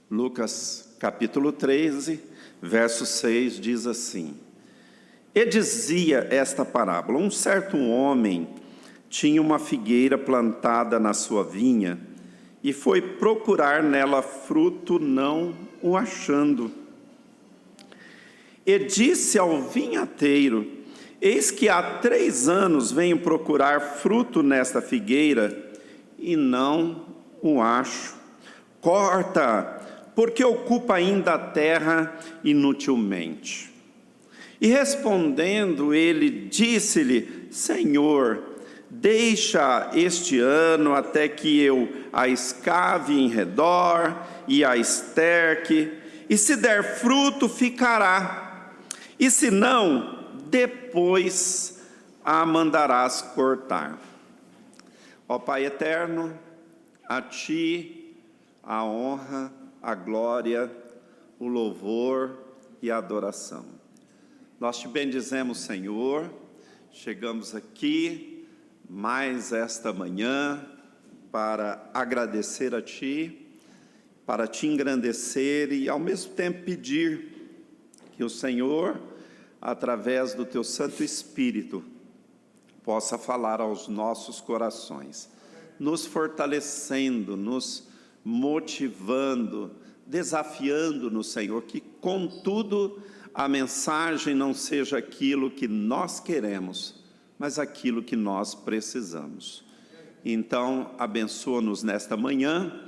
Lucas capítulo 13, verso 6 diz assim: E dizia esta parábola: um certo homem tinha uma figueira plantada na sua vinha e foi procurar nela fruto, não o achando. E disse ao vinhateiro: Eis que há 3 anos venho procurar fruto nesta figueira e não o acho. Corta, porque ocupa ainda a terra inutilmente. E respondendo ele, disse-lhe: Senhor, deixa este ano até que eu a escave em redor e a esterque, e se der fruto ficará, e se não, depois a mandarás cortar. Ó Pai eterno, a Ti a honra, a glória, o louvor e a adoração. Nós Te bendizemos, Senhor, chegamos aqui mais esta manhã para agradecer a Ti, para Te engrandecer e ao mesmo tempo pedir que o Senhor, através do Teu Santo Espírito, possa falar aos nossos corações, nos fortalecendo, nos motivando, desafiando-nos, Senhor, que contudo a mensagem não seja aquilo que nós queremos, mas aquilo que nós precisamos. Então, abençoa-nos nesta manhã,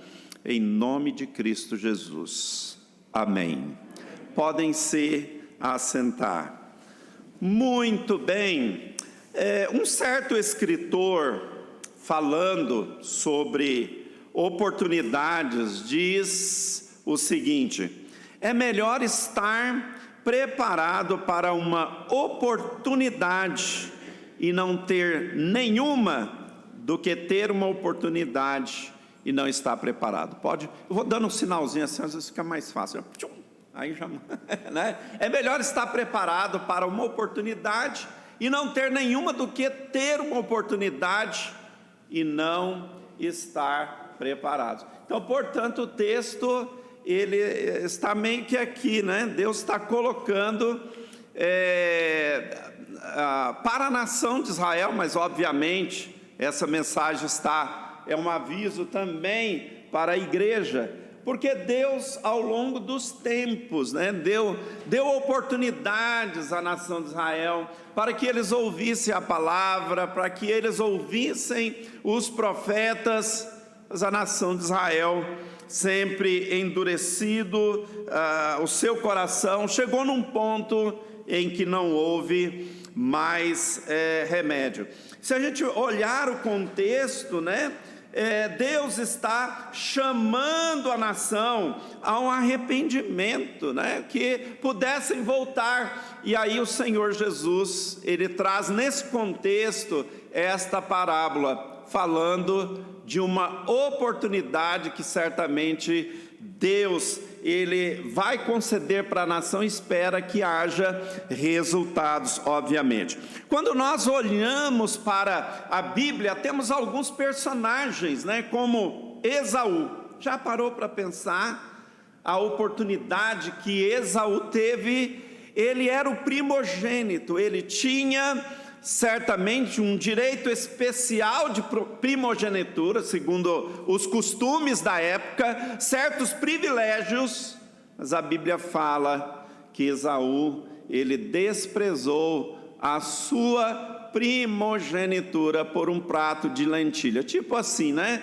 em nome de Cristo Jesus. Amém. Podem se assentar. Muito bem. Um certo escritor, falando sobre oportunidades, diz o seguinte: é melhor estar preparado para uma oportunidade e não ter nenhuma, do que ter uma oportunidade e não estar preparado. Eu vou dando um sinalzinho assim, às vezes fica mais fácil. Aí já, né? É melhor estar preparado para uma oportunidade e não ter nenhuma, do que ter uma oportunidade e não estar preparado. Então, portanto, o texto, ele está meio que aqui, né? Deus está colocando para a nação de Israel, mas obviamente essa mensagem é um aviso também para a igreja, porque Deus, ao longo dos tempos, né, deu oportunidades à nação de Israel para que eles ouvissem a palavra, para que eles ouvissem os profetas, mas a nação de Israel, sempre endurecido o seu coração, chegou num ponto em que não houve mais remédio. Se a gente olhar o contexto, né, Deus está chamando a nação a um arrependimento, né, que pudessem voltar. E aí o Senhor Jesus, Ele traz nesse contexto esta parábola, falando de uma oportunidade que certamente Deus, Ele vai conceder para a nação, espera que haja resultados, obviamente. Quando nós olhamos para a Bíblia, temos alguns personagens, né, como Esaú. Já parou para pensar a oportunidade que Esaú teve? Ele era o primogênito, ele tinha certamente um direito especial de primogenitura, segundo os costumes da época, certos privilégios, mas a Bíblia fala que Esaú, ele desprezou a sua primogenitura por um prato de lentilha, tipo assim, né?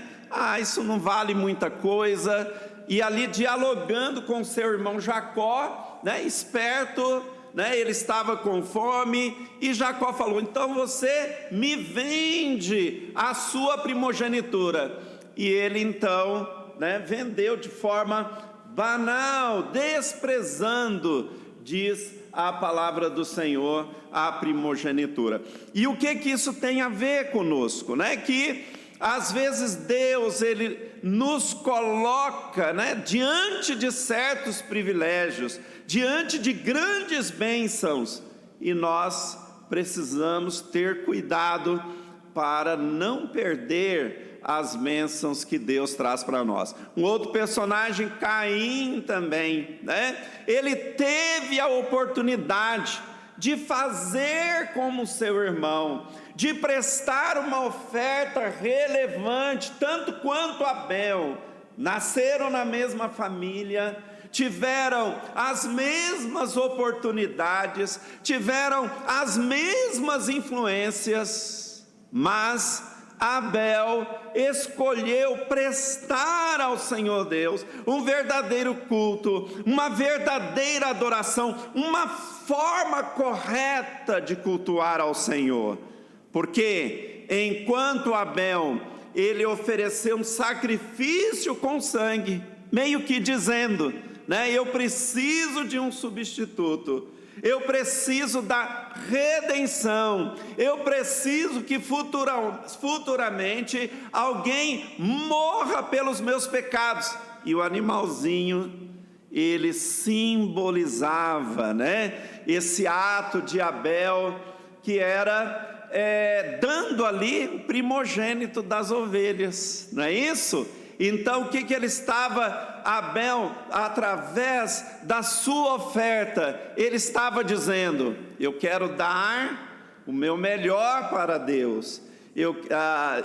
Isso não vale muita coisa. E ali dialogando com seu irmão Jacó, né, esperto, né, ele estava com fome, e Jacó falou: então você me vende a sua primogenitura. E ele então, né, vendeu de forma banal, desprezando, diz a palavra do Senhor, a primogenitura. E o que isso tem a ver conosco, né? Que às vezes Deus, Ele nos coloca, né, diante de certos privilégios, diante de grandes bênçãos, e nós precisamos ter cuidado para não perder as bênçãos que Deus traz para nós. Um outro personagem, Caim também, né? Ele teve a oportunidade de fazer como seu irmão, de prestar uma oferta relevante, tanto quanto Abel. Nasceram na mesma família, tiveram as mesmas oportunidades, tiveram as mesmas influências, mas Abel escolheu prestar ao Senhor Deus um verdadeiro culto, uma verdadeira adoração, uma forma correta de cultuar ao Senhor, porque enquanto Abel, ele ofereceu um sacrifício com sangue, meio que dizendo, né, eu preciso de um substituto, eu preciso da redenção, eu preciso que futuramente alguém morra pelos meus pecados. E o animalzinho, ele simbolizava, né, esse ato de Abel, que era dando ali o primogênito das ovelhas, não é isso? Então o que ele estava, Abel, através da sua oferta, ele estava dizendo, eu quero dar o meu melhor para Deus,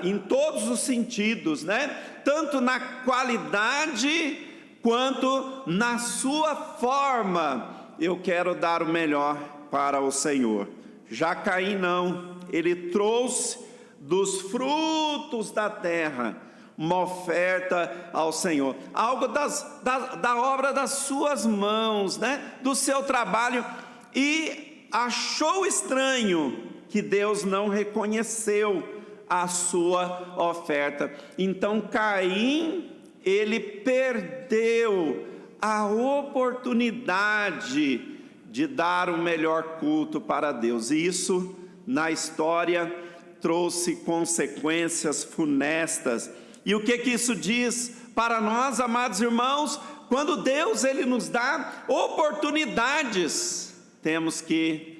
em todos os sentidos, né? Tanto na qualidade, quanto na sua forma, eu quero dar o melhor para o Senhor. Já Caim não, ele trouxe dos frutos da terra uma oferta ao Senhor, algo da obra das suas mãos, né? Do seu trabalho, e achou estranho que Deus não reconheceu a sua oferta. Então Caim, ele perdeu a oportunidade de dar o melhor culto para Deus, e isso na história trouxe consequências funestas. E o que isso diz para nós, amados irmãos? Quando Deus ele nos dá oportunidades, temos que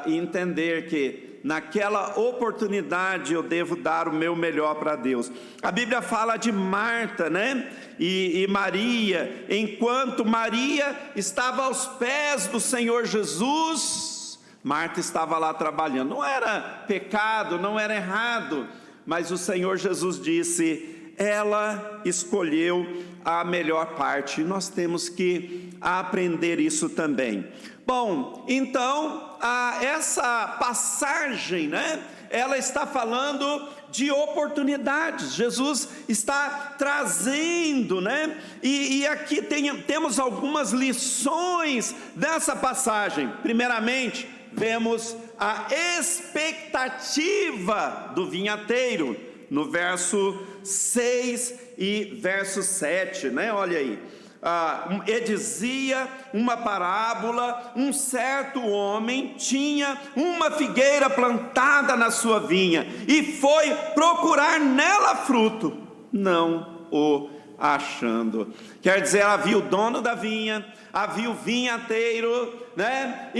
entender que naquela oportunidade eu devo dar o meu melhor para Deus. A Bíblia fala de Marta, né? E Maria. Enquanto Maria estava aos pés do Senhor Jesus, Marta estava lá trabalhando. Não era pecado, não era errado, mas o Senhor Jesus disse, ela escolheu a melhor parte, e nós temos que aprender isso também. Bom, então, essa passagem, né, ela está falando de oportunidades, Jesus está trazendo, né, e aqui temos algumas lições dessa passagem. Primeiramente, vemos a expectativa do vinhateiro, no verso 6 e verso 7, né? Olha aí, e dizia uma parábola, um certo homem tinha uma figueira plantada na sua vinha, e foi procurar nela fruto, não o achando. Quer dizer, havia o dono da vinha, havia o vinhateiro, né?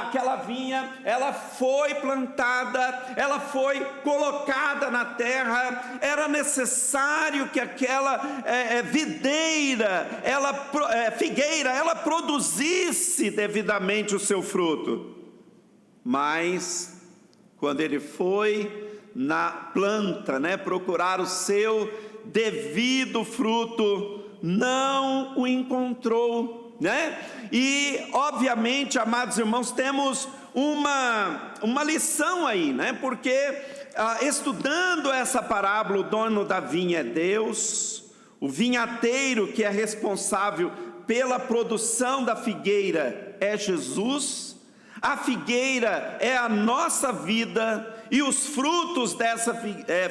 Aquela vinha, ela foi plantada, ela foi colocada na terra, era necessário que aquela figueira, ela produzisse devidamente o seu fruto. Mas quando ele foi na planta, né, procurar o seu devido fruto, não o encontrou, né? E obviamente, amados irmãos, temos uma lição aí, né? Porque estudando essa parábola, o dono da vinha é Deus, o vinhateiro que é responsável pela produção da figueira é Jesus, a figueira é a nossa vida, e os frutos dessa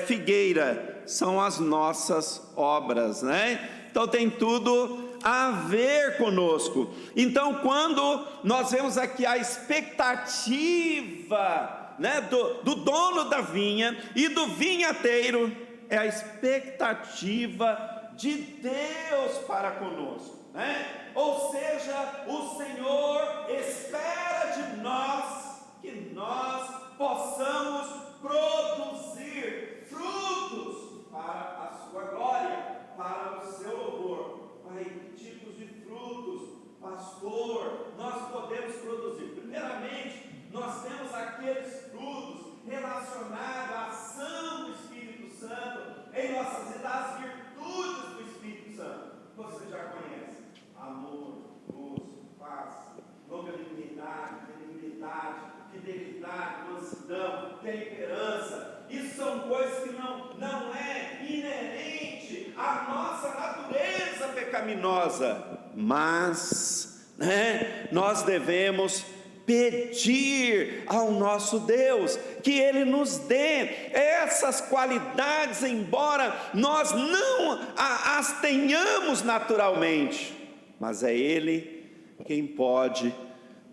figueira são as nossas obras, né? Então tem tudo a ver conosco. Então, quando nós vemos aqui a expectativa, né, do dono da vinha e do vinhateiro, é a expectativa de Deus para conosco, né? Ou seja, o Senhor espera de nós que nós possamos produzir frutos para a sua glória, para o seu louvor. Pai, que tipos de frutos, pastor, nós podemos produzir? Primeiramente, nós temos aqueles frutos relacionados à ação do Espírito Santo em nossas vidas, as virtudes do Espírito Santo. Você já conhece: amor, gozo, paz, longanimidade, benignidade, fidelidade, mansidão, temperança. Isso são coisas que não é inerente à nossa natureza pecaminosa, mas nós devemos pedir ao nosso Deus que Ele nos dê essas qualidades, embora nós não as tenhamos naturalmente, mas é Ele quem pode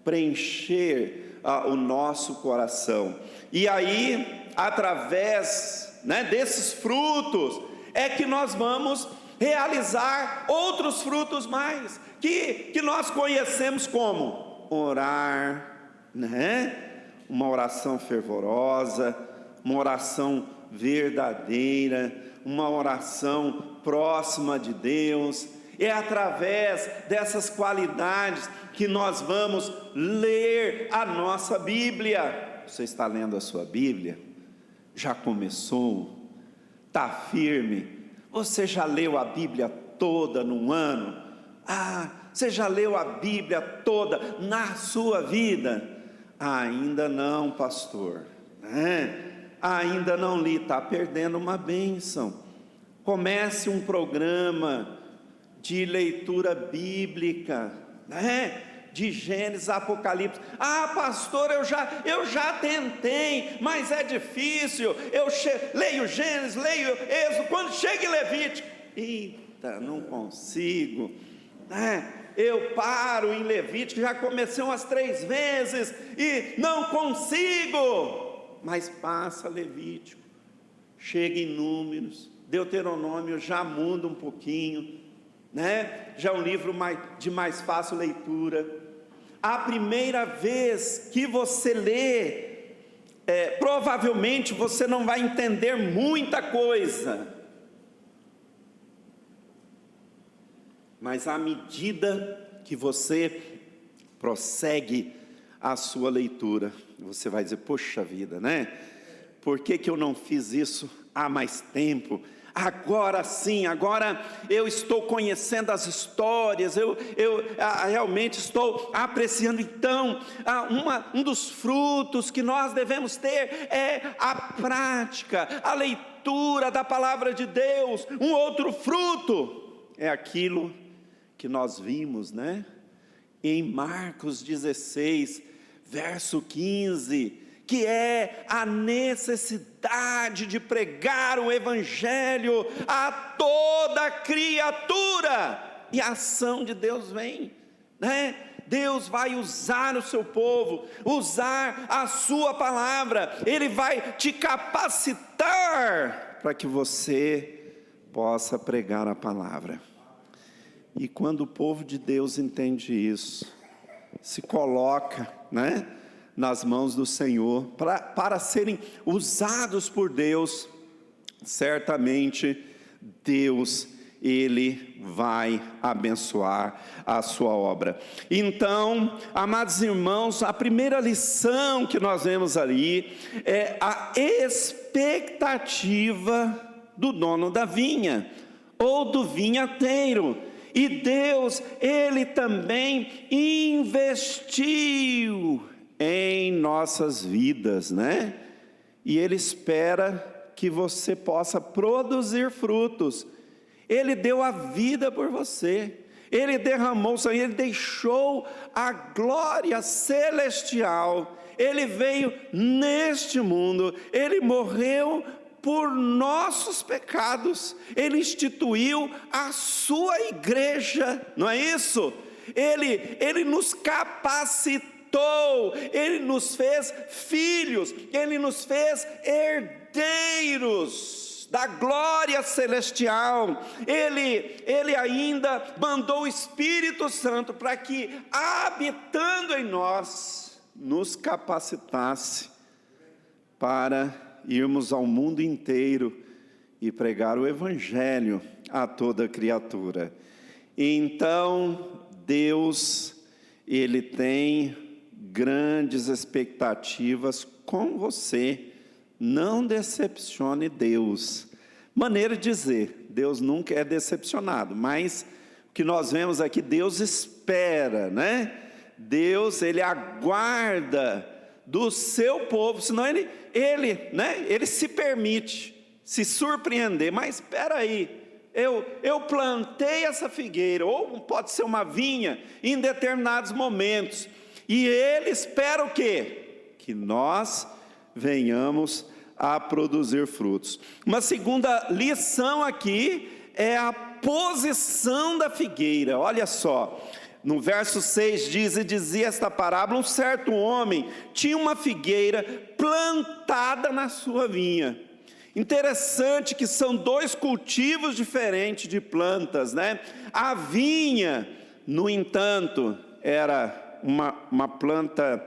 preencher o nosso coração. E aí, através desses frutos, é que nós vamos realizar outros frutos mais, que nós conhecemos como orar, uma oração fervorosa, uma oração verdadeira, uma oração próxima de Deus. É através dessas qualidades que nós vamos ler a nossa Bíblia. Você está lendo a sua Bíblia? Já começou? Está firme? Você já leu a Bíblia toda num ano? Você já leu a Bíblia toda na sua vida? Ainda não, pastor. Ainda não li. Está perdendo uma bênção. Comece um programa de leitura bíblica, de Gênesis, Apocalipse. Pastor, eu já tentei, mas é difícil. Eu leio Gênesis, leio Êxodo, quando chega em Levítico, eita, não consigo. Eu paro em Levítico, já comecei umas 3 vezes e não consigo. Mas passa Levítico, chega em Números, Deuteronômio já muda um pouquinho, já é um livro de mais fácil leitura. A primeira vez que você lê, provavelmente você não vai entender muita coisa, mas à medida que você prossegue a sua leitura, você vai dizer: poxa vida, por que eu não fiz isso há mais tempo? Agora sim, agora eu estou conhecendo as histórias, eu realmente estou apreciando. Então, um dos frutos que nós devemos ter é a prática, a leitura da palavra de Deus. Um outro fruto é aquilo que nós vimos, em Marcos 16, verso 15, que é a necessidade de pregar o Evangelho a toda criatura, e a ação de Deus vem, Deus vai usar o seu povo, usar a sua palavra, Ele vai te capacitar para que você possa pregar a palavra. E quando o povo de Deus entende isso, se coloca, nas mãos do Senhor, para serem usados por Deus, certamente Deus, Ele vai abençoar a sua obra. Então, amados irmãos, a primeira lição que nós vemos ali é a expectativa do dono da vinha, ou do vinhateiro. E Deus, Ele também investiu em nossas vidas, e Ele espera que você possa produzir frutos. Ele deu a vida por você, Ele derramou o sangue, Ele deixou a glória celestial, Ele veio neste mundo, Ele morreu por nossos pecados, Ele instituiu a sua igreja, não é isso? Ele nos capacitou, Ele nos fez filhos, Ele nos fez herdeiros da glória celestial. Ele ainda mandou o Espírito Santo para que, habitando em nós, nos capacitasse para irmos ao mundo inteiro e pregar o evangelho a toda criatura. Então, Deus, Ele tem grandes expectativas com você. Não decepcione Deus. Maneira de dizer, Deus nunca é decepcionado, mas o que nós vemos aqui, Deus espera, né? Deus, Ele aguarda do seu povo, senão ele se permite se surpreender. Mas espera aí, eu plantei essa figueira, ou pode ser uma vinha, em determinados momentos, e Ele espera o quê? Que nós venhamos a produzir frutos. Uma segunda lição aqui é a posição da figueira. Olha só, no verso 6 diz: e dizia esta parábola: um certo homem tinha uma figueira plantada na sua vinha. Interessante que são dois cultivos diferentes de plantas, né? A vinha, no entanto, era uma planta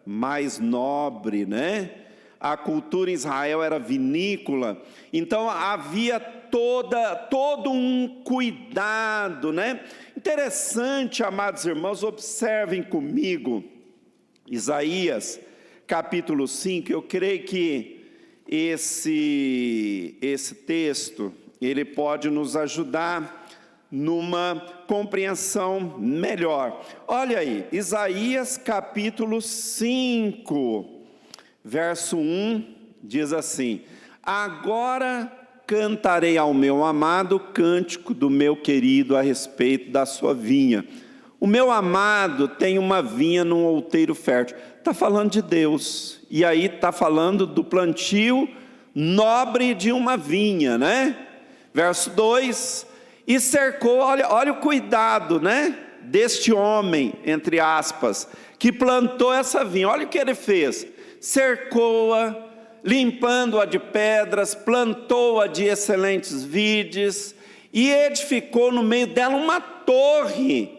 mais nobre, né? A cultura em Israel era vinícola, então havia todo um cuidado, né? Interessante, amados irmãos, observem comigo, Isaías, capítulo 5, eu creio que esse texto, ele pode nos ajudar numa compreensão melhor. Olha aí, Isaías capítulo 5, verso 1, diz assim: agora cantarei ao meu amado o cântico do meu querido a respeito da sua vinha. O meu amado tem uma vinha num outeiro fértil. Está falando de Deus, e aí está falando do plantio nobre de uma vinha, né? Verso 2, e cercou, olha o cuidado, né? Deste homem, entre aspas, que plantou essa vinha. Olha o que ele fez: cercou-a, limpando-a de pedras, plantou-a de excelentes vides, e edificou no meio dela uma torre.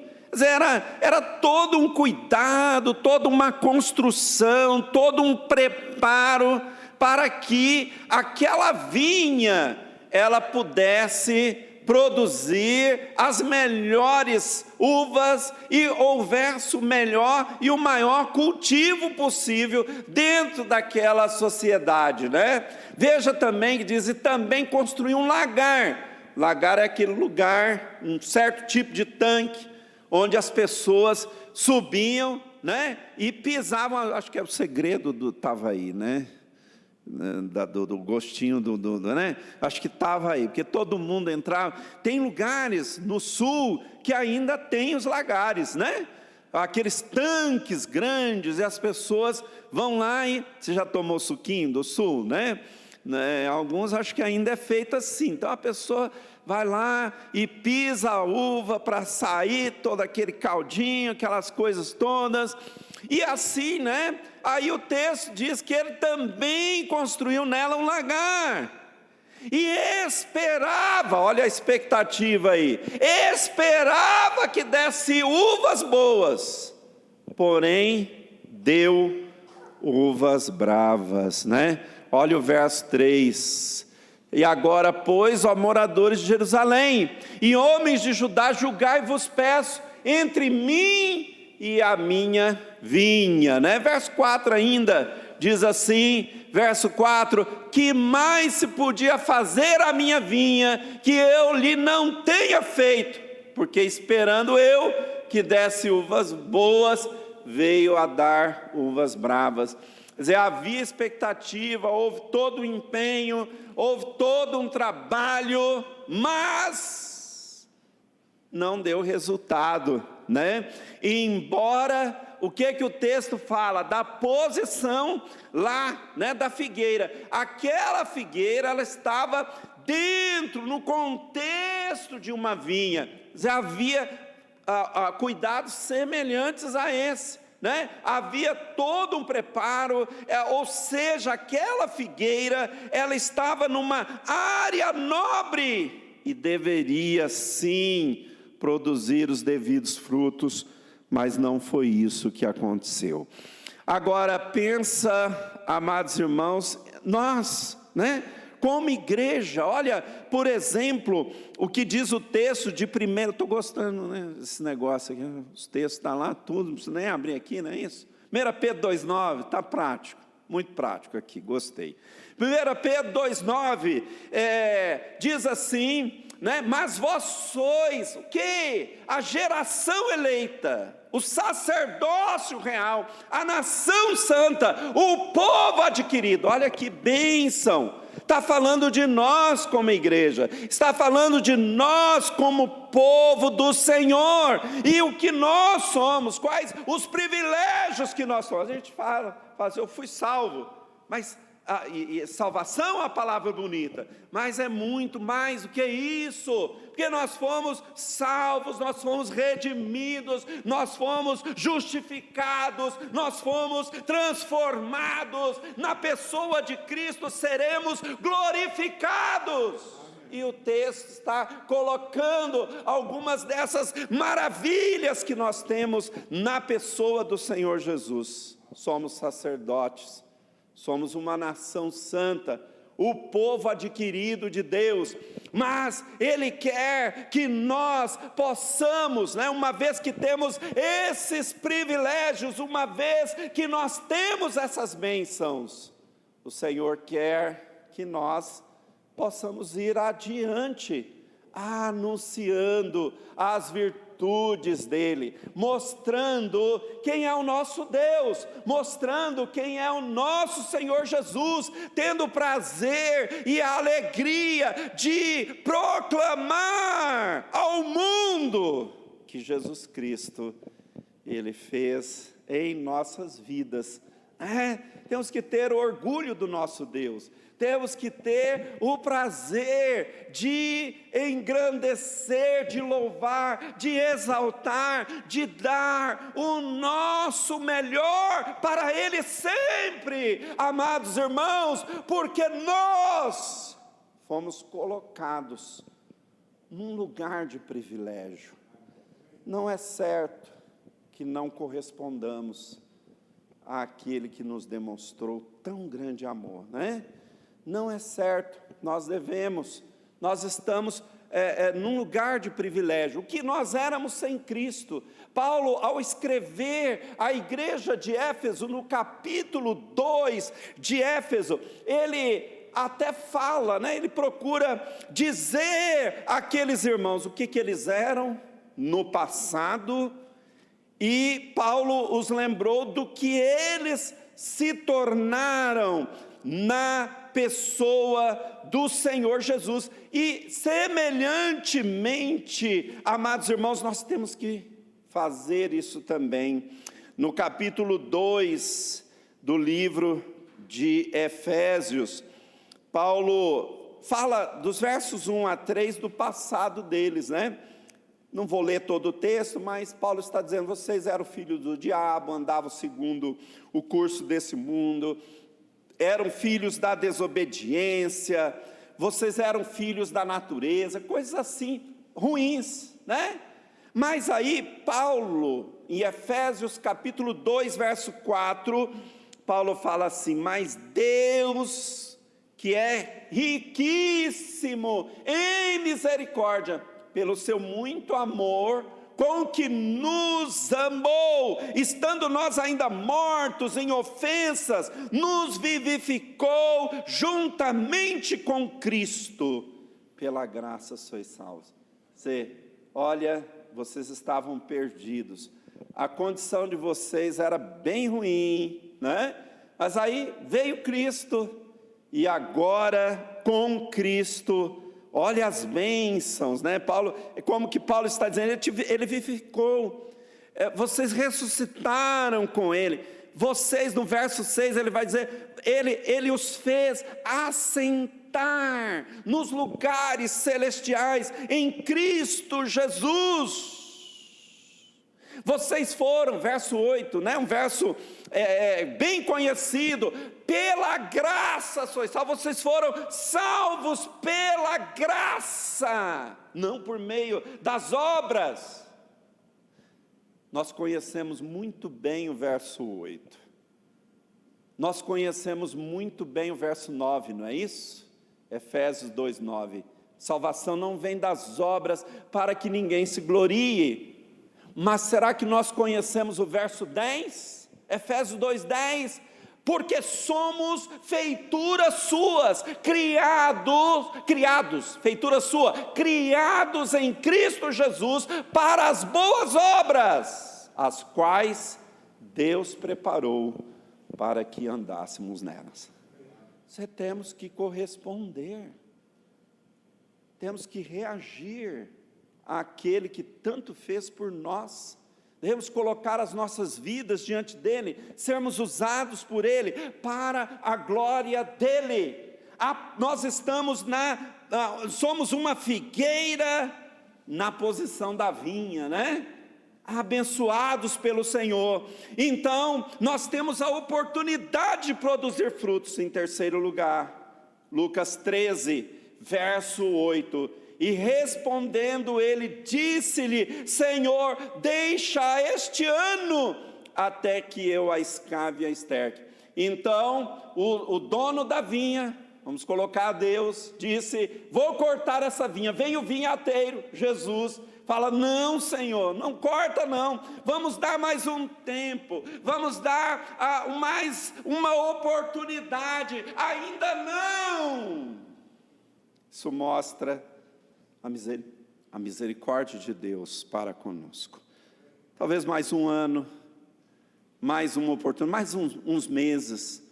Era todo um cuidado, toda uma construção, todo um preparo, para que aquela vinha, ela pudesse produzir as melhores uvas e houvesse o melhor e o maior cultivo possível dentro daquela sociedade, né? Veja também que diz: e também construiu um lagar. Lagar é aquele lugar, um certo tipo de tanque, onde as pessoas subiam, né? E pisavam. Acho que é o segredo estava aí, né? Do gostinho né? Acho que estava aí, porque todo mundo entrava. Tem lugares no sul que ainda tem os lagares, né? Aqueles tanques grandes, e as pessoas vão lá e... Você já tomou suquinho do sul, né? Alguns acho que ainda é feito assim. Então a pessoa vai lá e pisa a uva para sair todo aquele caldinho, aquelas coisas todas. E assim, né? Aí o texto diz que ele também construiu nela um lagar. E esperava, olha a expectativa aí, esperava que desse uvas boas, porém deu uvas bravas, né? Olha o verso 3. E agora, pois, ó moradores de Jerusalém e homens de Judá, julgai-vos, peço, entre mim e a minha vinha, né? Verso 4 ainda, diz assim, verso 4, que mais se podia fazer a minha vinha, que eu lhe não tenha feito, porque esperando eu que desse uvas boas, veio a dar uvas bravas. Quer dizer, havia expectativa, houve todo o empenho, houve todo um trabalho, mas não deu resultado, né? E embora, o que o texto fala? Da posição lá, né, da figueira. Aquela figueira, ela estava dentro, no contexto de uma vinha. Já havia cuidados semelhantes a esse, né? Havia todo um preparo, ou seja, aquela figueira, ela estava numa área nobre, e deveria sim produzir os devidos frutos, mas não foi isso que aconteceu. Agora pensa, amados irmãos, nós, né? Como igreja, olha, por exemplo, o que diz o texto de primeiro, estou gostando, né, desse negócio aqui, os textos estão lá, tudo, não precisa nem abrir aqui, não é isso? 1 Pedro 2,9, está prático, muito prático aqui, gostei. 1 Pedro 2,9, diz assim, né, mas vós sois, o quê? A geração eleita, o sacerdócio real, a nação santa, o povo adquirido, olha que bênção, está falando de nós como igreja, está falando de nós como povo do Senhor, e o que nós somos, quais os privilégios que nós somos. A gente fala assim, eu fui salvo, mas e salvação é uma palavra bonita, mas é muito mais do que isso, porque nós fomos salvos, nós fomos redimidos, nós fomos justificados, nós fomos transformados, na pessoa de Cristo seremos glorificados. E o texto está colocando algumas dessas maravilhas que nós temos na pessoa do Senhor Jesus. Somos sacerdotes, somos uma nação santa, o povo adquirido de Deus, mas Ele quer que nós possamos, né, uma vez que temos esses privilégios, uma vez que nós temos essas bênçãos, o Senhor quer que nós possamos ir adiante, anunciando as virtudes dEle, mostrando quem é o nosso Deus, mostrando quem é o nosso Senhor Jesus, tendo o prazer e a alegria de proclamar ao mundo que Jesus Cristo, Ele fez em nossas vidas. Temos que ter orgulho do nosso Deus, temos que ter o prazer de engrandecer, de louvar, de exaltar, de dar o nosso melhor para Ele sempre, amados irmãos, porque nós fomos colocados num lugar de privilégio. Não é certo que não correspondamos àquele que nos demonstrou tão grande amor, né? Não é certo, nós estamos num lugar de privilégio, o que nós éramos sem Cristo. Paulo, ao escrever à igreja de Éfeso, no capítulo 2 de Éfeso, ele até fala, né, ele procura dizer àqueles irmãos o que eles eram no passado, e Paulo os lembrou do que eles se tornaram na pessoa do Senhor Jesus, e semelhantemente, amados irmãos, nós temos que fazer isso também. No capítulo 2 do livro de Efésios, Paulo fala dos versos 1 a 3 do passado deles, né? Não vou ler todo o texto, mas Paulo está dizendo, vocês eram filhos do diabo, andavam segundo o curso desse mundo, eram filhos da desobediência, vocês eram filhos da natureza, coisas assim, ruins, né? Mas aí Paulo, em Efésios capítulo 2, verso 4, Paulo fala assim, mas Deus, que é riquíssimo em misericórdia, pelo seu muito amor, com que nos amou, estando nós ainda mortos em ofensas, nos vivificou juntamente com Cristo, pela graça sois salvos. Olha, vocês estavam perdidos, a condição de vocês era bem ruim, né? Mas aí veio Cristo, e agora com Cristo, olha as bênçãos, né? Paulo, como que Paulo está dizendo, ele vivificou, vocês ressuscitaram com Ele, vocês, no verso 6, ele vai dizer, ele os fez assentar nos lugares celestiais, em Cristo Jesus. Vocês foram, verso 8, né? Um verso bem conhecido, pela graça sois salvos, vocês foram salvos pela graça, não por meio das obras. Nós conhecemos muito bem o verso 8, nós conhecemos muito bem o verso 9, não é isso? Efésios 2:9. Salvação não vem das obras para que ninguém se glorie. Mas será que nós conhecemos o verso 10? Efésios 2:10. Porque somos feituras suas, feitura sua, criados em Cristo Jesus para as boas obras, as quais Deus preparou para que andássemos nelas. Você temos que corresponder, temos que reagir àquele que tanto fez por nós. Devemos colocar as nossas vidas diante dEle, sermos usados por Ele, para a glória dEle. Nós estamos somos uma figueira na posição da vinha, né? Abençoados pelo Senhor. Então, nós temos a oportunidade de produzir frutos. Em terceiro lugar, Lucas 13, verso 8. E respondendo ele, disse-lhe: Senhor, deixa este ano, até que eu a escave e a esterque. Então, o dono da vinha, vamos colocar a Deus, disse: vou cortar essa vinha. Vem o vinhateiro, Jesus, fala: não, Senhor, não corta não, vamos dar mais um tempo, vamos dar mais uma oportunidade, ainda não. Isso mostra a misericórdia de Deus para conosco. Talvez mais um ano, mais uma oportunidade, mais uns meses,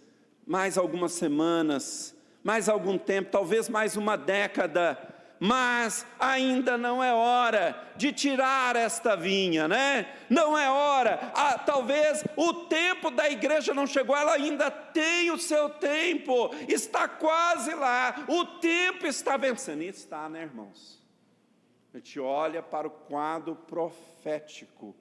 mais algumas semanas, mais algum tempo, talvez mais uma década, mas ainda não é hora de tirar esta vinha, né? Não é hora, talvez o tempo da igreja não chegou, ela ainda tem o seu tempo, está quase lá, o tempo está vencendo, e está, né, irmãos? A gente olha para o quadro profético,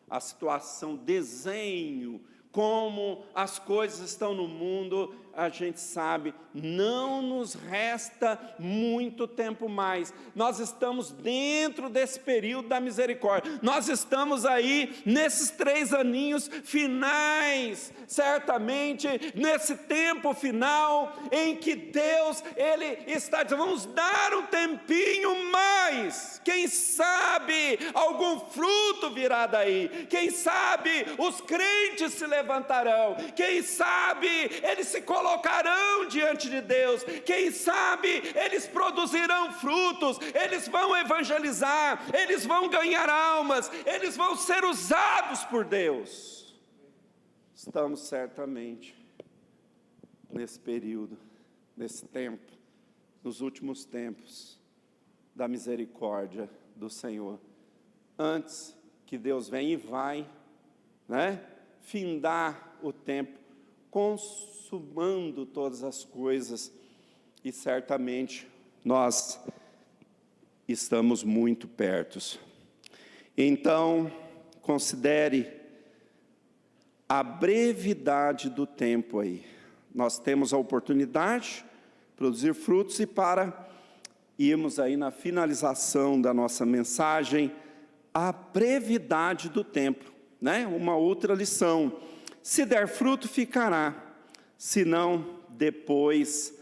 a situação, desenho, como as coisas estão no mundo, a gente sabe, não nos resta muito tempo mais. Nós estamos dentro desse período da misericórdia, nós estamos aí nesses 3 aninhos finais, certamente nesse tempo final em que Deus, Ele está dizendo: vamos dar um tempinho mais, quem sabe algum fruto virá daí, quem sabe os crentes se levantarão, quem sabe eles se colocarão diante de Deus, quem sabe eles produzirão frutos, eles vão evangelizar, eles vão ganhar almas, eles vão ser usados por Deus. Estamos certamente nesse período, nesse tempo, nos últimos tempos da misericórdia do Senhor, antes que Deus venha e vai, né, findar o tempo, consumando todas as coisas, e certamente nós estamos muito perto. Então, considere a brevidade do tempo aí. Nós temos a oportunidade de produzir frutos, e para irmos aí na finalização da nossa mensagem, a brevidade do tempo, né? Uma outra lição: se der fruto, ficará, se não, depois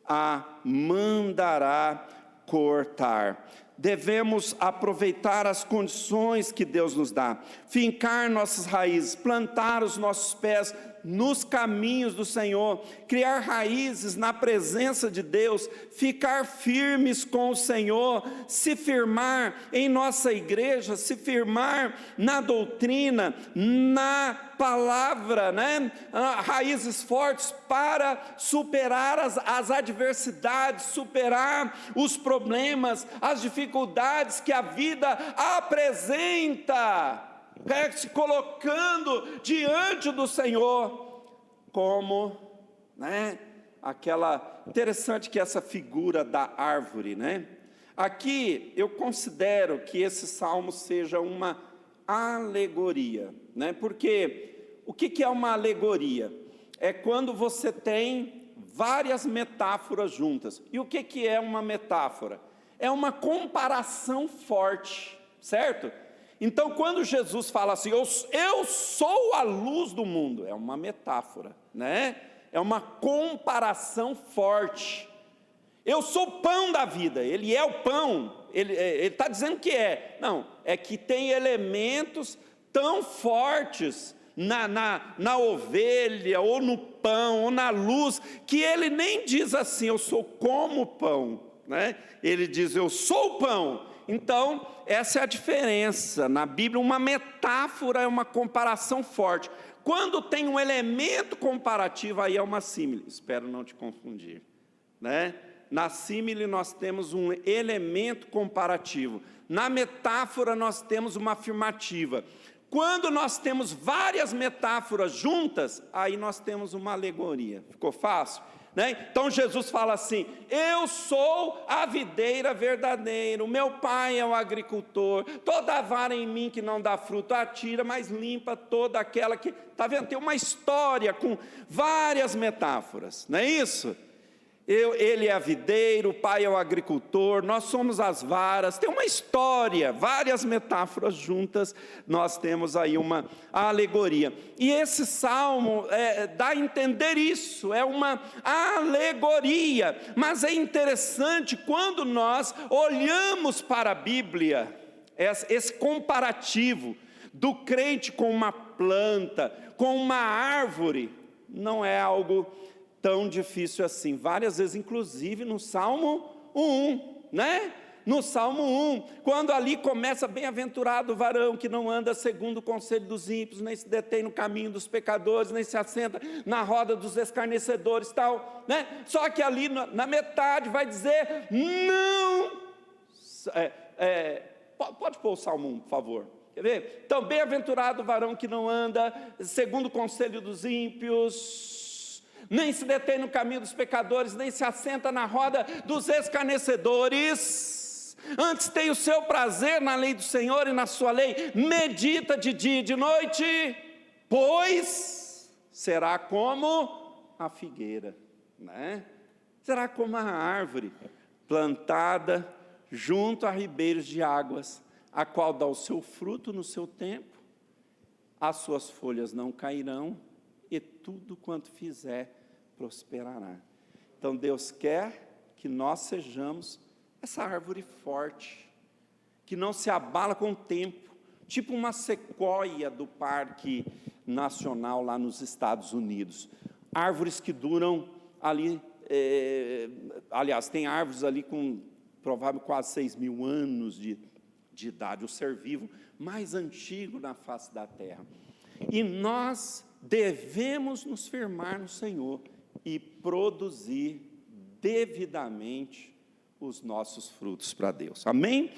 a mandará cortar. Devemos aproveitar as condições que Deus nos dá, fincar nossas raízes, plantar os nossos pés nos caminhos do Senhor, criar raízes na presença de Deus, ficar firmes com o Senhor, se firmar em nossa igreja, se firmar na doutrina, na palavra, né? Raízes fortes para superar as adversidades, superar os problemas, as dificuldades que a vida apresenta, se colocando diante do Senhor, como, né, aquela, interessante que essa figura da árvore, né? Aqui eu considero que esse salmo seja uma alegoria, né? Porque o que é uma alegoria? É quando você tem várias metáforas juntas. E o que é uma metáfora? É uma comparação forte, certo? Então, quando Jesus fala assim, eu sou a luz do mundo, é uma metáfora, né? É uma comparação forte. Eu sou o pão da vida, ele é o pão, ele está dizendo que é. Não, é que tem elementos tão fortes na ovelha, ou no pão, ou na luz, que ele nem diz assim, eu sou como pão, né? Ele diz, eu sou o pão. Então, essa é a diferença. Na Bíblia, uma metáfora é uma comparação forte. Quando tem um elemento comparativo, aí é uma símile. Espero não te confundir, né? Na símile nós temos um elemento comparativo. Na metáfora nós temos uma afirmativa. Quando nós temos várias metáforas juntas, aí nós temos uma alegoria. Ficou fácil? Né? Então Jesus fala assim, eu sou a videira verdadeira, o meu pai é o agricultor, toda vara em mim que não dá fruto atira, mas limpa toda aquela que... Está vendo? Tem uma história com várias metáforas, não é isso? Ele é a videira, o pai é o agricultor, nós somos as varas, tem uma história, várias metáforas juntas, nós temos aí uma alegoria. E esse salmo dá a entender isso, é uma alegoria, mas é interessante quando nós olhamos para a Bíblia, esse comparativo do crente com uma planta, com uma árvore, não é algo tão difícil assim. Várias vezes, inclusive no Salmo 1, né? No Salmo 1, quando ali começa, bem-aventurado o varão que não anda segundo o conselho dos ímpios, nem se detém no caminho dos pecadores, nem se assenta na roda dos escarnecedores, tal, né? Só que ali na metade vai dizer, não, pode pôr o Salmo 1, por favor. Quer ver? Então, bem-aventurado o varão que não anda segundo o conselho dos ímpios, nem se detém no caminho dos pecadores, nem se assenta na roda dos escarnecedores. Antes tem o seu prazer na lei do Senhor e na sua lei medita de dia e de noite, pois será como a figueira, né? Será como a árvore plantada junto a ribeiros de águas, a qual dá o seu fruto no seu tempo, as suas folhas não cairão, e tudo quanto fizer prosperará. Então Deus quer que nós sejamos essa árvore forte, que não se abala com o tempo, tipo uma sequoia do Parque Nacional lá nos Estados Unidos. Árvores que duram ali, aliás, tem árvores ali com provável quase 6.000 anos de idade, o ser vivo mais antigo na face da terra. E nós devemos nos firmar no Senhor e produzir devidamente os nossos frutos para Deus. Amém?